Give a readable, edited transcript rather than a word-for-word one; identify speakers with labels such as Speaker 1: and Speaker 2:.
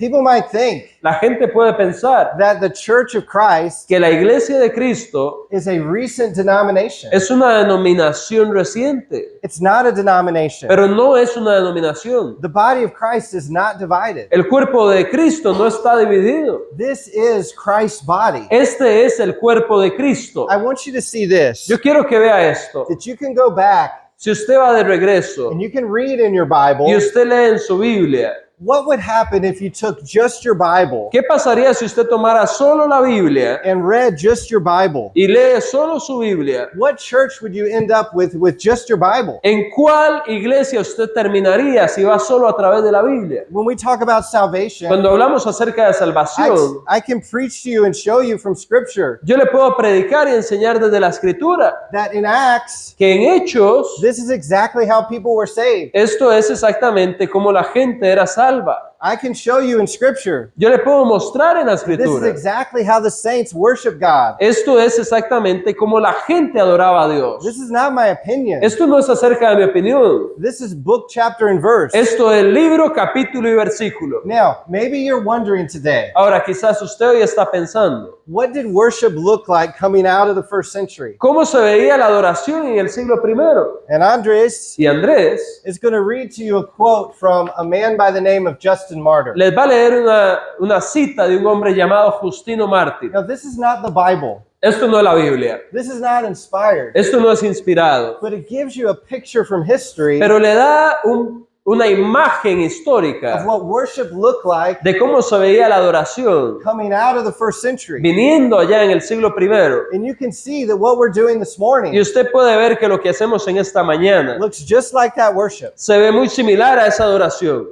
Speaker 1: People might think
Speaker 2: La gente puede pensar
Speaker 1: that the Church of Christ
Speaker 2: que la iglesia de Cristo
Speaker 1: is a recent denomination.
Speaker 2: es una denominación reciente,
Speaker 1: It's not a denomination.
Speaker 2: pero no es una denominación.
Speaker 1: The body of Christ is not divided.
Speaker 2: El cuerpo de Cristo no está dividido.
Speaker 1: This is Christ's body.
Speaker 2: Este es el cuerpo de Cristo.
Speaker 1: I want you to see this,
Speaker 2: Yo quiero que vea esto.
Speaker 1: that you can go back
Speaker 2: Si usted va de regreso
Speaker 1: and you can read in your Bible
Speaker 2: y usted lee en su Biblia,
Speaker 1: what would happen if you took just your Bible
Speaker 2: ¿qué pasaría si usted tomara solo la Biblia
Speaker 1: and read just your Bible?
Speaker 2: y lee solo su Biblia?
Speaker 1: What church would you end up with just your Bible?
Speaker 2: ¿En cuál iglesia usted terminaría si va solo a través de la Biblia?
Speaker 1: When we talk about salvation,
Speaker 2: Cuando hablamos acerca de salvación,
Speaker 1: I can preach to you and show you from Scripture
Speaker 2: yo le puedo predicar y enseñar desde la Escritura
Speaker 1: that in Acts,
Speaker 2: que en Hechos,
Speaker 1: this is exactly how people were saved.
Speaker 2: esto es exactamente como la gente era salva.
Speaker 1: I can show you in Scripture.
Speaker 2: Yo le puedo mostrar en la
Speaker 1: This is
Speaker 2: Escritura.
Speaker 1: exactly how the saints worship God.
Speaker 2: Esto es exactamente como la gente adoraba a Dios.
Speaker 1: This is not my opinion.
Speaker 2: Esto no es acerca de mi opinión.
Speaker 1: This is book, chapter, and verse.
Speaker 2: Esto es libro, capítulo y versículo.
Speaker 1: Now, maybe you're wondering today,
Speaker 2: Ahora, quizás usted hoy está pensando,
Speaker 1: what did worship look like coming out of the first century?
Speaker 2: ¿cómo se veía la adoración en el siglo primero?
Speaker 1: And Andres
Speaker 2: Y Andrés
Speaker 1: is going to read to you a quote from a man by the name of Justin Martyr.
Speaker 2: les va a leer una cita de un hombre llamado Justino Mártir.
Speaker 1: Now, this is not the Bible.
Speaker 2: Esto no es la Biblia.
Speaker 1: This is not inspired.
Speaker 2: Esto no es inspirado.
Speaker 1: But it gives you a picture from history
Speaker 2: Pero le da una imagen
Speaker 1: of
Speaker 2: histórica
Speaker 1: what worship looked like
Speaker 2: de cómo se veía la adoración
Speaker 1: coming out of the first century.
Speaker 2: viniendo allá en el siglo primero.
Speaker 1: And you can see that what we're doing this morning
Speaker 2: Y usted puede ver que lo que hacemos en esta mañana
Speaker 1: looks just like that worship.
Speaker 2: se ve muy similar a esa adoración.